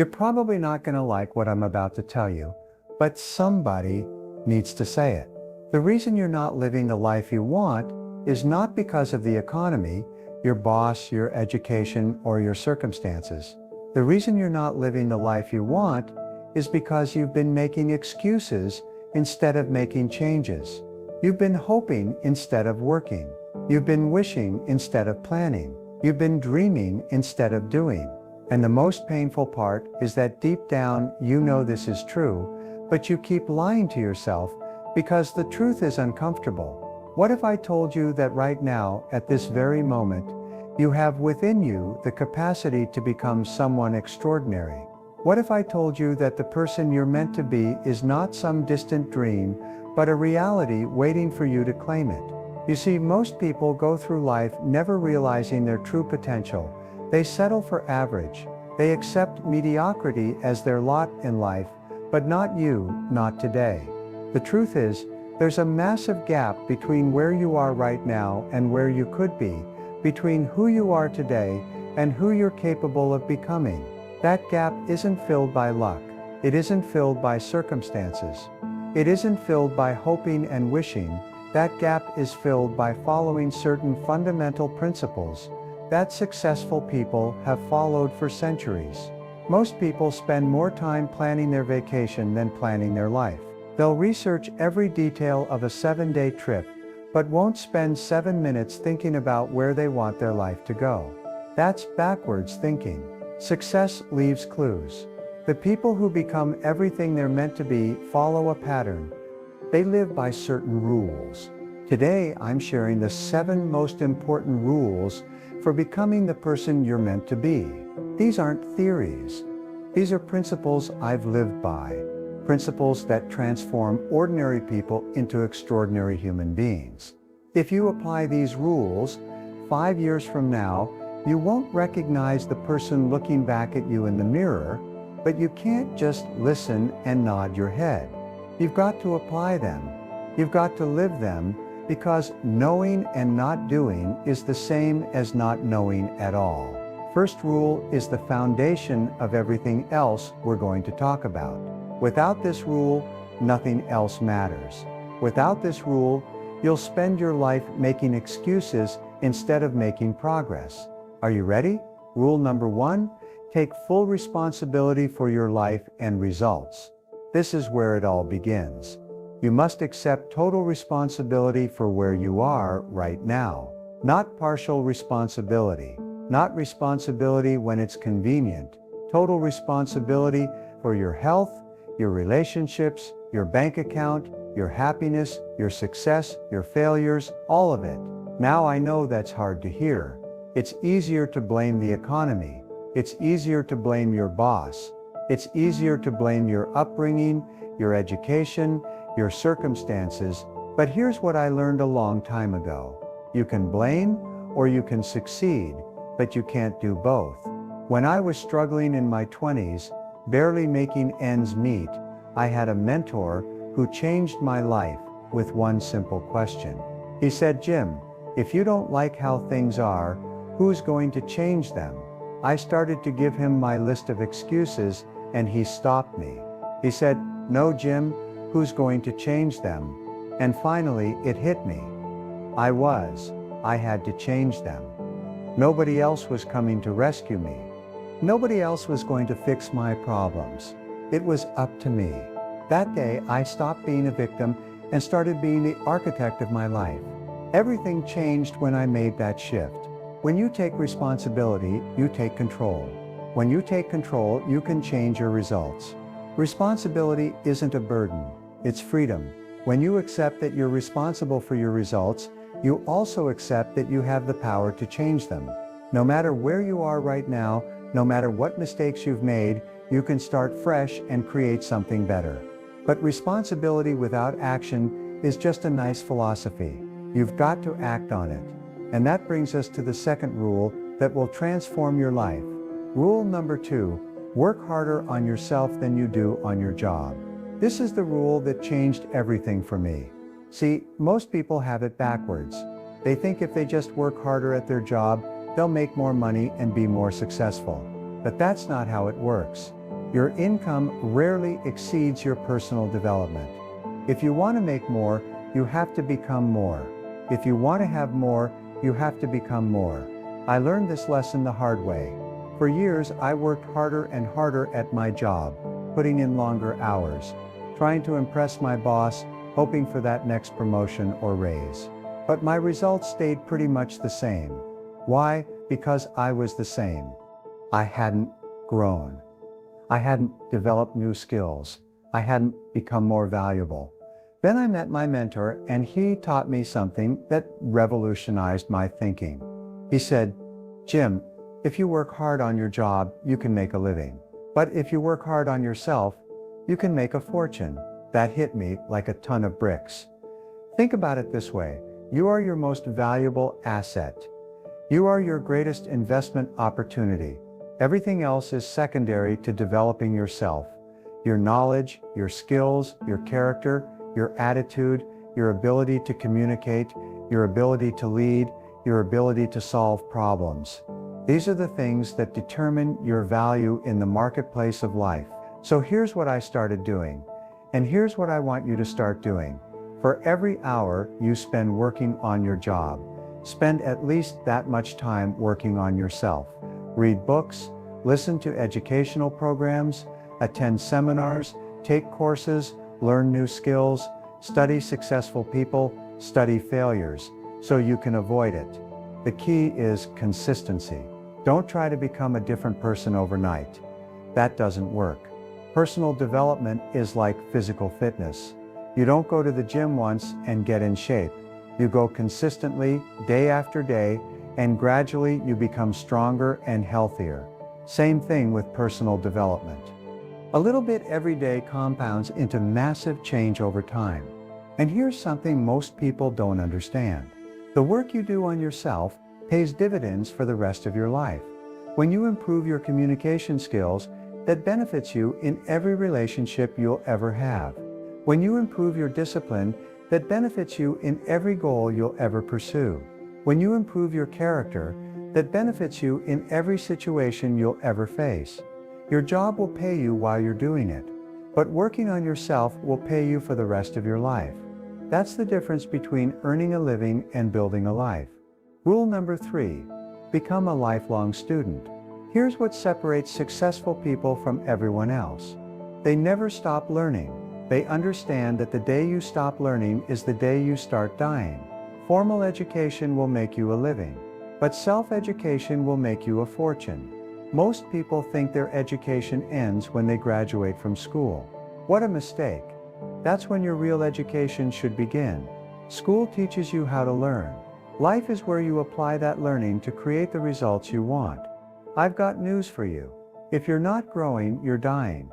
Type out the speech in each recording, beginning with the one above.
You're probably not going to like what I'm about to tell you, but somebody needs to say it. The reason you're not living the life you want is not because of the economy, your boss, your education, or your circumstances. The reason you're not living the life you want is because you've been making excuses instead of making changes. You've been hoping instead of working. You've been wishing instead of planning. You've been dreaming instead of doing. And the most painful part is that deep down you know this is true, but you keep lying to yourself because the truth is uncomfortable. What if I told you that right now, at this very moment, you have within you the capacity to become someone extraordinary? What if I told you that the person you're meant to be is not some distant dream, but a reality waiting for you to claim it? You see, most people go through life never realizing their true potential. They settle for average. They accept mediocrity as their lot in life, but not you, not today. The truth is, there's a massive gap between where you are right now and where you could be, between who you are today and who you're capable of becoming. That gap isn't filled by luck. It isn't filled by circumstances. It isn't filled by hoping and wishing. That gap is filled by following certain fundamental principles that successful people have followed for centuries. Most people spend more time planning their vacation than planning their life. They'll research every detail of a 7-day trip, but won't spend 7 minutes thinking about where they want their life to go. That's backwards thinking. Success leaves clues. The people who become everything they're meant to be follow a pattern. They live by certain rules. Today, I'm sharing the 7 most important rules for becoming the person you're meant to be. These aren't theories. These are principles I've lived by. Principles that transform ordinary people into extraordinary human beings. If you apply these rules, 5 years from now, you won't recognize the person looking back at you in the mirror, but you can't just listen and nod your head. You've got to apply them. You've got to live them, because knowing and not doing is the same as not knowing at all. First rule is the foundation of everything else we're going to talk about. Without this rule, nothing else matters. Without this rule, you'll spend your life making excuses instead of making progress. Are you ready? Rule number 1, take full responsibility for your life and results. This is where it all begins. You must accept total responsibility for where you are right now. Not partial responsibility. Not responsibility when it's convenient. Total responsibility for your health, your relationships, your bank account, your happiness, your success, your failures, all of it. Now I know that's hard to hear. It's easier to blame the economy. It's easier to blame your boss. It's easier to blame your upbringing, your education, your circumstances, but here's what I learned a long time ago. You can blame or you can succeed, but you can't do both. When I was struggling in my 20s, barely making ends meet, I had a mentor who changed my life with one simple question. He said, "Jim, if you don't like how things are, who's going to change them?" I started to give him my list of excuses, and he stopped me. He said, "No, Jim, who's going to change them?" And finally, it hit me. I had to change them. Nobody else was coming to rescue me. Nobody else was going to fix my problems. It was up to me. That day, I stopped being a victim and started being the architect of my life. Everything changed when I made that shift. When you take responsibility, you take control. When you take control, you can change your results. Responsibility isn't a burden, it's freedom. When you accept that you're responsible for your results, you also accept that you have the power to change them. No matter where you are right now, no matter what mistakes you've made, you can start fresh and create something better. But responsibility without action is just a nice philosophy. You've got to act on it. And that brings us to the second rule that will transform your life. Rule number 2, work harder on yourself than you do on your job. This is the rule that changed everything for me. See, most people have it backwards. They think if they just work harder at their job, they'll make more money and be more successful. But that's not how it works. Your income rarely exceeds your personal development. If you want to make more, you have to become more. If you want to have more, you have to become more. I learned this lesson the hard way. For years, I worked harder and harder at my job, putting in longer hours, trying to impress my boss, hoping for that next promotion or raise. But my results stayed pretty much the same. Why? Because I was the same. I hadn't grown. I hadn't developed new skills. I hadn't become more valuable. Then I met my mentor, and he taught me something that revolutionized my thinking. He said, "Jim, if you work hard on your job, you can make a living. But if you work hard on yourself, you can make a fortune." That hit me like a ton of bricks. Think about it this way. You are your most valuable asset. You are your greatest investment opportunity. Everything else is secondary to developing yourself. Your knowledge, your skills, your character, your attitude, your ability to communicate, your ability to lead, your ability to solve problems. These are the things that determine your value in the marketplace of life. So here's what I started doing. And here's what I want you to start doing. For every hour you spend working on your job, spend at least that much time working on yourself. Read books, listen to educational programs, attend seminars, take courses, learn new skills, study successful people, study failures, so you can avoid it. The key is consistency. Don't try to become a different person overnight. That doesn't work. Personal development is like physical fitness. You don't go to the gym once and get in shape. You go consistently, day after day, and gradually you become stronger and healthier. Same thing with personal development. A little bit every day compounds into massive change over time. And here's something most people don't understand. The work you do on yourself pays dividends for the rest of your life. When you improve your communication skills, that benefits you in every relationship you'll ever have. When you improve your discipline, that benefits you in every goal you'll ever pursue. When you improve your character, that benefits you in every situation you'll ever face. Your job will pay you while you're doing it, but working on yourself will pay you for the rest of your life. That's the difference between earning a living and building a life. Rule number 3, become a lifelong student. Here's what separates successful people from everyone else. They never stop learning. They understand that the day you stop learning is the day you start dying. Formal education will make you a living, but self-education will make you a fortune. Most people think their education ends when they graduate from school. What a mistake. That's when your real education should begin. School teaches you how to learn. Life is where you apply that learning to create the results you want. I've got news for you. If you're not growing, you're dying.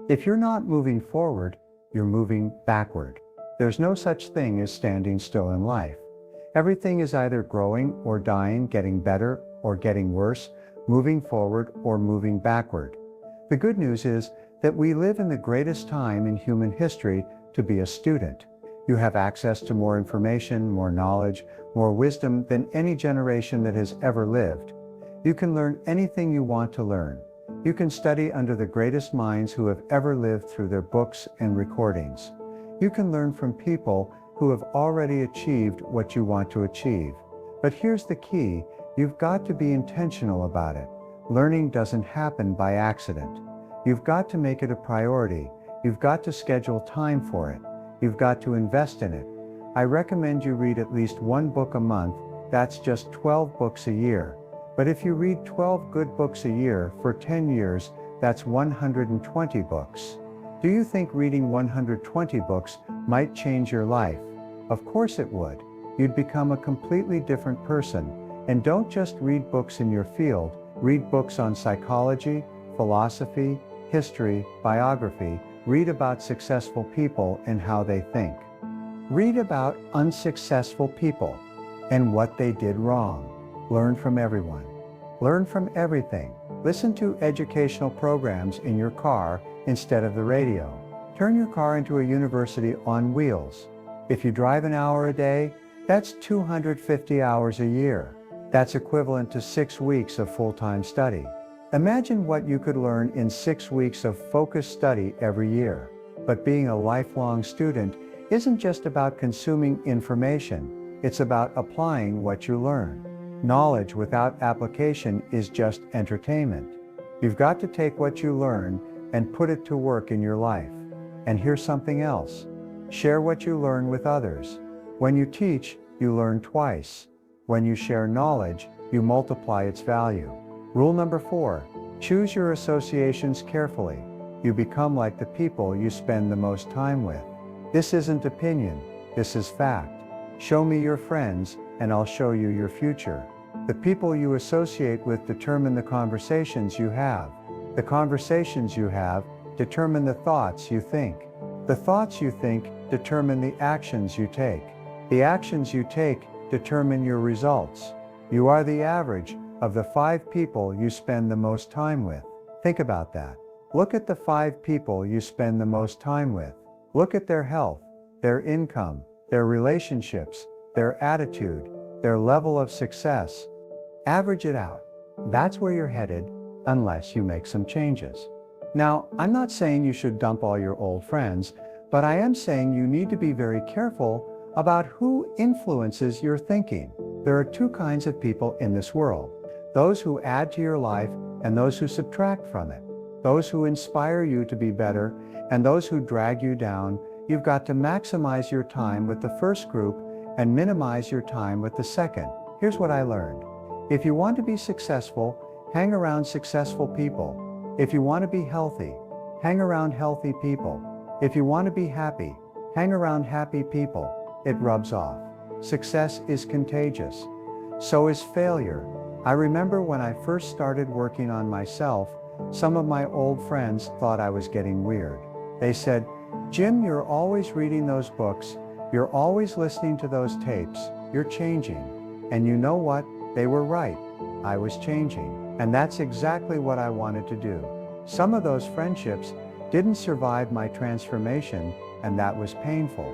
If you're not moving forward, you're moving backward. There's no such thing as standing still in life. Everything is either growing or dying, getting better or getting worse, moving forward or moving backward. The good news is that we live in the greatest time in human history to be a student. You have access to more information, more knowledge, more wisdom than any generation that has ever lived. You can learn anything you want to learn. You can study under the greatest minds who have ever lived through their books and recordings. You can learn from people who have already achieved what you want to achieve. But here's the key, you've got to be intentional about it. Learning doesn't happen by accident. You've got to make it a priority. You've got to schedule time for it. You've got to invest in it. I recommend you read at least one book a month. That's just 12 books a year. But if you read 12 good books a year for 10 years, that's 120 books. Do you think reading 120 books might change your life? Of course it would. You'd become a completely different person. And don't just read books in your field, read books on psychology, philosophy, history, biography. Read about successful people and how they think. Read about unsuccessful people and what they did wrong. Learn from everyone. Learn from everything. Listen to educational programs in your car instead of the radio. Turn your car into a university on wheels. If you drive an hour a day, that's 250 hours a year. That's equivalent to 6 weeks of full-time study. Imagine what you could learn in 6 weeks of focused study every year. But being a lifelong student isn't just about consuming information, it's about applying what you learn. Knowledge without application is just entertainment. You've got to take what you learn and put it to work in your life. And here's something else. Share what you learn with others. When you teach, you learn twice. When you share knowledge, you multiply its value. Rule number 4, choose your associations carefully. You become like the people you spend the most time with. This isn't opinion, this is fact. Show me your friends, and I'll show you your future. The people you associate with determine the conversations you have. The conversations you have determine the thoughts you think. The thoughts you think determine the actions you take. The actions you take determine your results. You are the average of the 5 people you spend the most time with. Think about that. Look at the 5 people you spend the most time with. Look at their health, their income, their relationships, their attitude, their level of success. Average it out. That's where you're headed, unless you make some changes. Now, I'm not saying you should dump all your old friends, but I am saying you need to be very careful about who influences your thinking. There are 2 kinds of people in this world. Those who add to your life and those who subtract from it. Those who inspire you to be better and those who drag you down. You've got to maximize your time with the first group and minimize your time with the second. Here's what I learned. If you want to be successful, hang around successful people. If you want to be healthy, hang around healthy people. If you want to be happy, hang around happy people. It rubs off. Success is contagious. So is failure. I remember when I first started working on myself, some of my old friends thought I was getting weird. They said, "Jim, you're always reading those books. You're always listening to those tapes. You're changing." And you know what? They were right. I was changing. And that's exactly what I wanted to do. Some of those friendships didn't survive my transformation, and that was painful.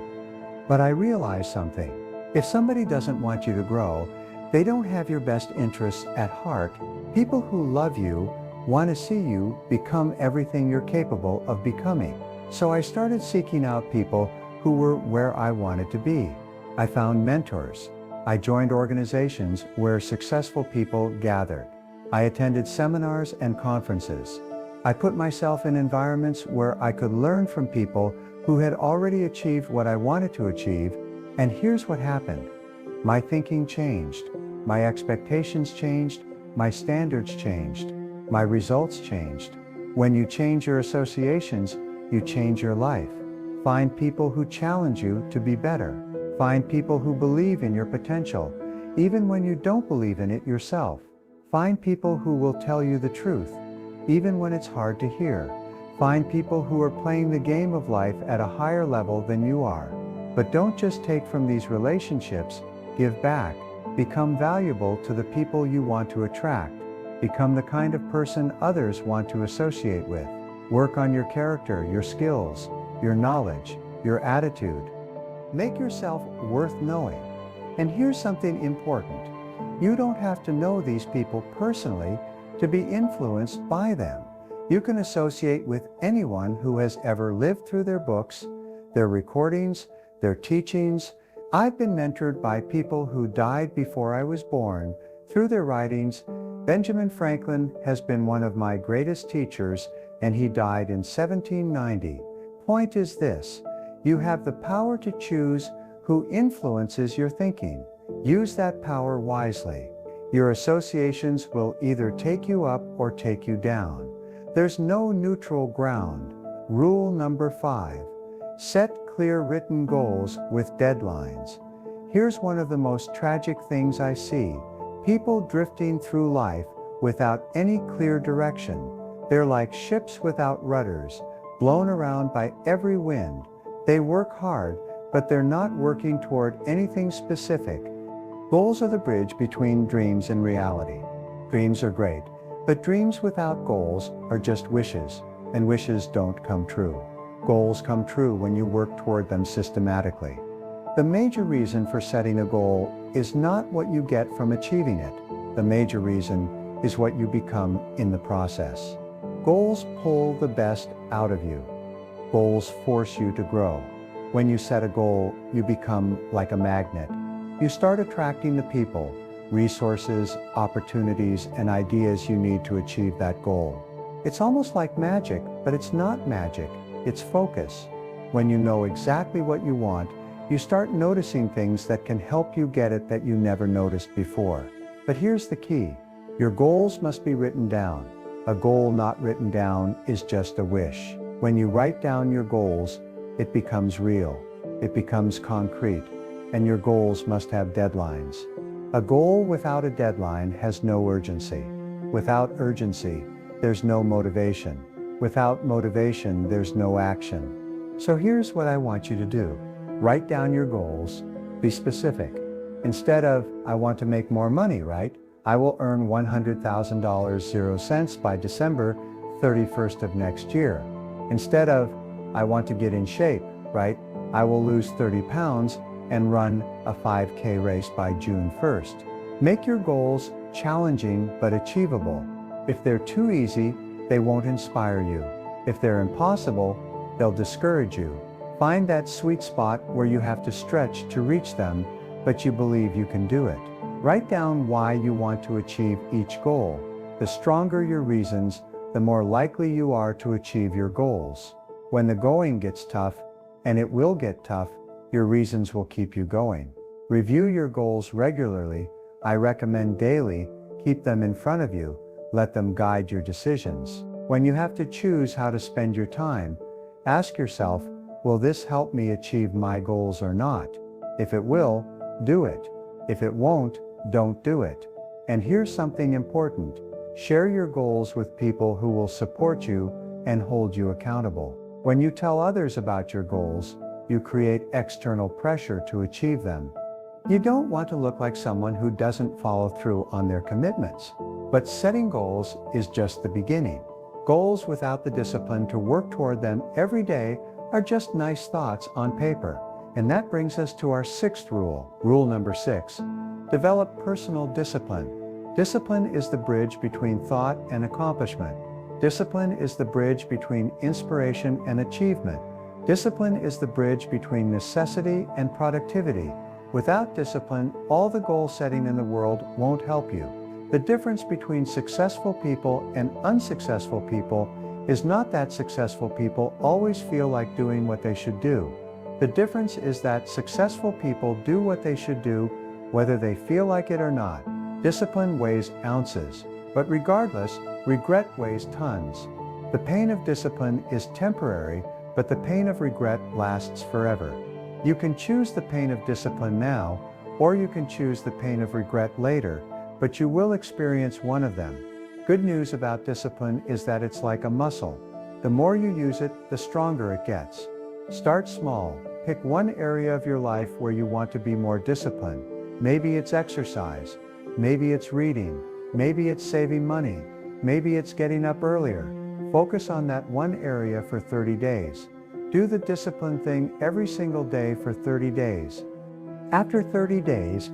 But I realized something. If somebody doesn't want you to grow, they don't have your best interests at heart. People who love you want to see you become everything you're capable of becoming. So I started seeking out people who were where I wanted to be. I found mentors. I joined organizations where successful people gathered. I attended seminars and conferences. I put myself in environments where I could learn from people who had already achieved what I wanted to achieve, and here's what happened. My thinking changed. My expectations changed. My standards changed. My results changed. When you change your associations, you change your life. Find people who challenge you to be better. Find people who believe in your potential, even when you don't believe in it yourself. Find people who will tell you the truth, even when it's hard to hear. Find people who are playing the game of life at a higher level than you are. But don't just take from these relationships, give back. Become valuable to the people you want to attract. Become the kind of person others want to associate with. Work on your character, your skills, your knowledge, your attitude. Make yourself worth knowing. And here's something important. You don't have to know these people personally to be influenced by them. You can associate with anyone who has ever lived through their books, their recordings, their teachings. I've been mentored by people who died before I was born. Through their writings, Benjamin Franklin has been one of my greatest teachers, and he died in 1790. Point is this, you have the power to choose who influences your thinking. Use that power wisely. Your associations will either take you up or take you down. There's no neutral ground. Rule number 5. Set clear written goals with deadlines. Here's one of the most tragic things I see. People drifting through life without any clear direction. They're like ships without rudders, blown around by every wind. They work hard, but they're not working toward anything specific. Goals are the bridge between dreams and reality. Dreams are great, but dreams without goals are just wishes, and wishes don't come true. Goals come true when you work toward them systematically. The major reason for setting a goal is not what you get from achieving it. The major reason is what you become in the process. Goals pull the best out of you. Goals force you to grow. When you set a goal, you become like a magnet. You start attracting the people, resources, opportunities, and ideas you need to achieve that goal. It's almost like magic, but it's not magic. It's focus. When you know exactly what you want, you start noticing things that can help you get it that you never noticed before. But here's the key. Your goals must be written down. A goal not written down is just a wish. When you write down your goals, it becomes real. It becomes concrete. And your goals must have deadlines. A goal without a deadline has no urgency. Without urgency, there's no motivation. Without motivation, there's no action. So here's what I want you to do. Write down your goals. Be specific. Instead of, I want to make more money, right? I will earn $100,000 0 cents by December 31st of next year. Instead of, I want to get in shape, right? I will lose 30 pounds and run a 5K race by June 1st. Make your goals challenging but achievable. If they're too easy, they won't inspire you. If they're impossible, they'll discourage you. Find that sweet spot where you have to stretch to reach them, but you believe you can do it. Write down why you want to achieve each goal. The stronger your reasons, the more likely you are to achieve your goals. When the going gets tough, and it will get tough, your reasons will keep you going. Review your goals regularly. I recommend daily. Keep them in front of you. Let them guide your decisions. When you have to choose how to spend your time, ask yourself, will this help me achieve my goals or not? If it will, do it. If it won't, don't do it. And here's something important. Share your goals with people who will support you and hold you accountable. When you tell others about your goals, you create external pressure to achieve them. You don't want to look like someone who doesn't follow through on their commitments. But setting goals is just the beginning. Goals without the discipline to work toward them every day are just nice thoughts on paper. And that brings us to our sixth rule. Rule number 6. Develop personal discipline. Discipline is the bridge between thought and accomplishment. Discipline is the bridge between inspiration and achievement. Discipline is the bridge between necessity and productivity. Without discipline, all the goal setting in the world won't help you. The difference between successful people and unsuccessful people is not that successful people always feel like doing what they should do. The difference is that successful people do what they should do, whether they feel like it or not. Discipline weighs ounces, but regardless, regret weighs tons. The pain of discipline is temporary, but the pain of regret lasts forever. You can choose the pain of discipline now, or you can choose the pain of regret later, but you will experience one of them. Good news about discipline is that it's like a muscle. The more you use it, the stronger it gets. Start small. Pick one area of your life where you want to be more disciplined. Maybe it's exercise. Maybe it's reading. Maybe it's saving money. Maybe it's getting up earlier. Focus on that one area for 30 days. Do the discipline thing every single day for 30 days. After 30 days,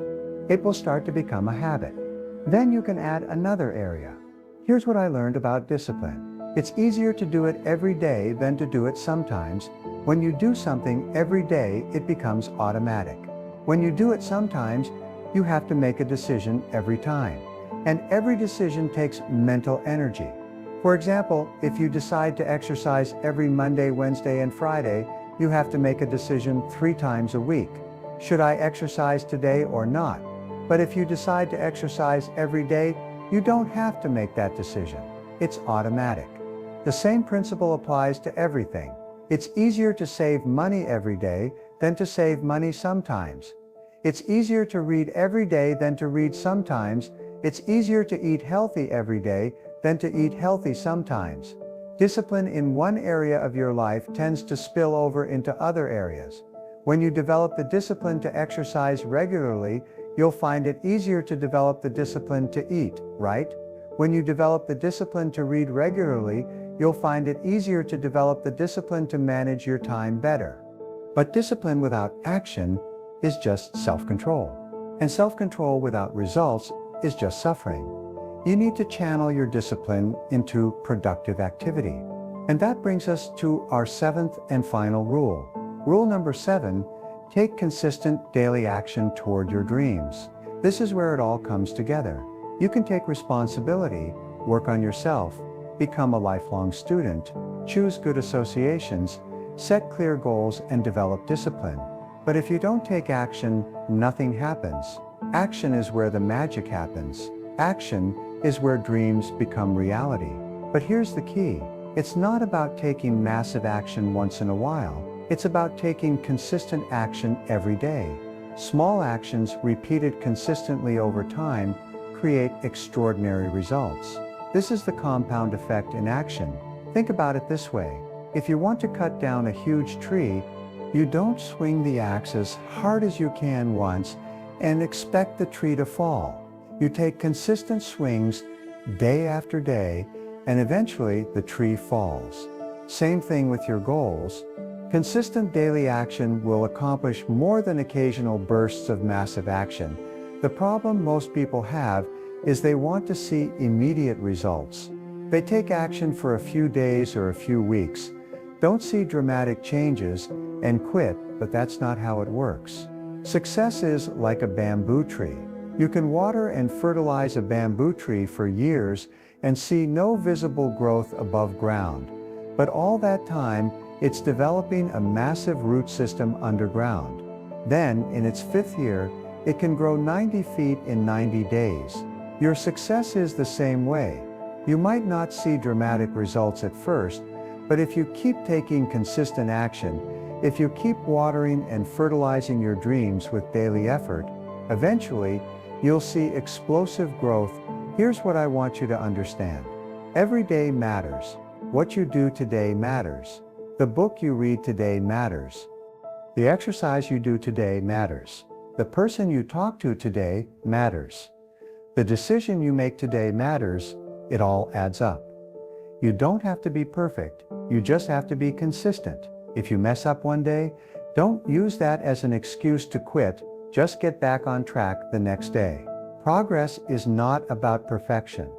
it will start to become a habit. Then you can add another area. Here's what I learned about discipline. It's easier to do it every day than to do it sometimes. When you do something every day, it becomes automatic. When you do it sometimes, you have to make a decision every time. And every decision takes mental energy. For example, if you decide to exercise every Monday, Wednesday, and Friday, you have to make a decision 3 times a week. Should I exercise today or not? But if you decide to exercise every day, you don't have to make that decision. It's automatic. The same principle applies to everything. It's easier to save money every day than to save money sometimes. It's easier to read every day than to read sometimes. It's easier to eat healthy every day than to eat healthy sometimes. Discipline in one area of your life tends to spill over into other areas. When you develop the discipline to exercise regularly, you'll find it easier to develop the discipline to eat, right? When you develop the discipline to read regularly, you'll find it easier to develop the discipline to manage your time better. But discipline without action is just self-control. And self-control without results is just suffering. You need to channel your discipline into productive activity. And that brings us to our seventh and final rule. Rule number 7, take consistent daily action toward your dreams. This is where it all comes together. You can take responsibility, work on yourself, become a lifelong student, choose good associations, set clear goals, and develop discipline. But if you don't take action, nothing happens. Action is where the magic happens. Action is where dreams become reality. But here's the key. It's not about taking massive action once in a while. It's about taking consistent action every day. Small actions repeated consistently over time create extraordinary results. This is the compound effect in action. Think about it this way. If you want to cut down a huge tree, you don't swing the axe as hard as you can once and expect the tree to fall. You take consistent swings day after day, and eventually the tree falls. Same thing with your goals. Consistent daily action will accomplish more than occasional bursts of massive action. The problem most people have is they want to see immediate results. They take action for a few days or a few weeks, don't see dramatic changes, and quit, but that's not how it works. Success is like a bamboo tree. You can water and fertilize a bamboo tree for years and see no visible growth above ground. But all that time, it's developing a massive root system underground. Then, in its 5th year, it can grow 90 feet in 90 days. Your success is the same way. You might not see dramatic results at first, but if you keep taking consistent action, if you keep watering and fertilizing your dreams with daily effort, eventually, you'll see explosive growth. Here's what I want you to understand. Every day matters. What you do today matters. The book you read today matters. The exercise you do today matters. The person you talk to today matters. The decision you make today matters. It all adds up. You don't have to be perfect. You just have to be consistent. If you mess up one day, don't use that as an excuse to quit. Just get back on track the next day. Progress is not about perfection.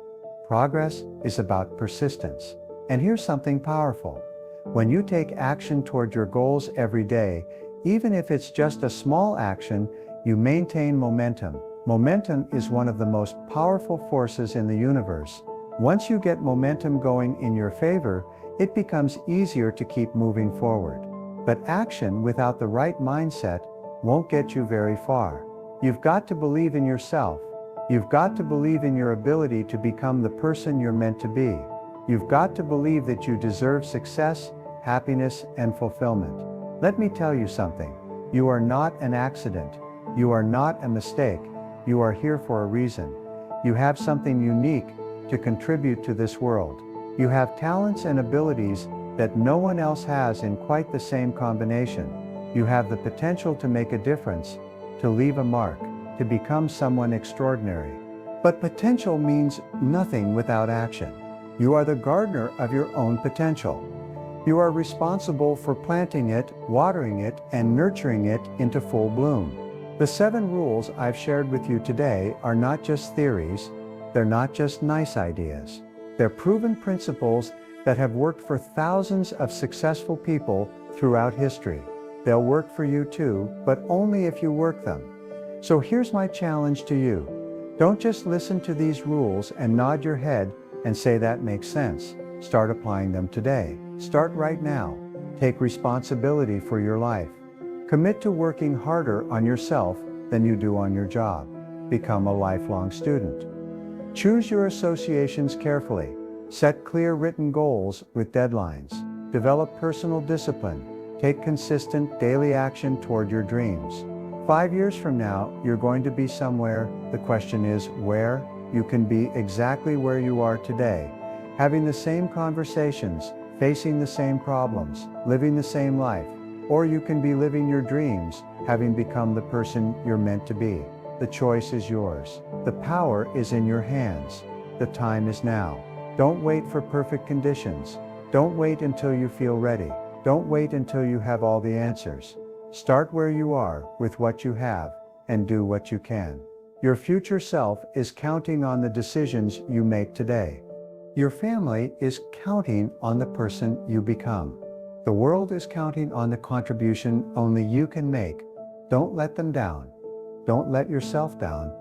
Progress is about persistence. And here's something powerful. When you take action toward your goals every day, even if it's just a small action, you maintain momentum. Momentum is one of the most powerful forces in the universe. Once you get momentum going in your favor, it becomes easier to keep moving forward. But action without the right mindset won't get you very far. You've got to believe in yourself. You've got to believe in your ability to become the person you're meant to be. You've got to believe that you deserve success, happiness, and fulfillment. Let me tell you something. You are not an accident. You are not a mistake. You are here for a reason. You have something unique to contribute to this world. You have talents and abilities that no one else has in quite the same combination. You have the potential to make a difference, to leave a mark, to become someone extraordinary. But potential means nothing without action. You are the gardener of your own potential. You are responsible for planting it, watering it, and nurturing it into full bloom. The 7 rules I've shared with you today are not just theories. They're not just nice ideas. They're proven principles that have worked for thousands of successful people throughout history. They'll work for you too, but only if you work them. So here's my challenge to you. Don't just listen to these rules and nod your head and say that makes sense. Start applying them today. Start right now. Take responsibility for your life. Commit to working harder on yourself than you do on your job. Become a lifelong student. Choose your associations carefully. Set clear written goals with deadlines. Develop personal discipline. Take consistent daily action toward your dreams. 5 years from now, you're going to be somewhere. The question is where? You can be exactly where you are today, having the same conversations, facing the same problems, living the same life. Or you can be living your dreams, having become the person you're meant to be. The choice is yours. The power is in your hands. The time is now. Don't wait for perfect conditions. Don't wait until you feel ready. Don't wait until you have all the answers. Start where you are with what you have and do what you can. Your future self is counting on the decisions you make today. Your family is counting on the person you become. The world is counting on the contribution only you can make. Don't let them down. Don't let yourself down.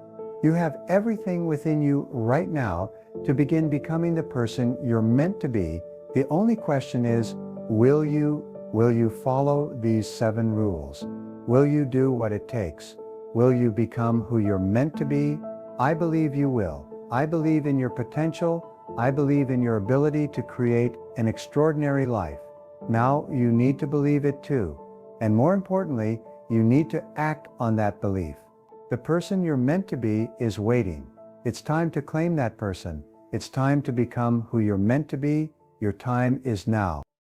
You have everything within you right now to begin becoming the person you're meant to be. The only question is, will you follow these 7 rules? Will you do what it takes? Will you become who you're meant to be? I believe you will. I believe in your potential. I believe in your ability to create an extraordinary life. Now you need to believe it too. And more importantly, you need to act on that belief. The person you're meant to be is waiting. It's time to claim that person. It's time to become who you're meant to be. Your time is now.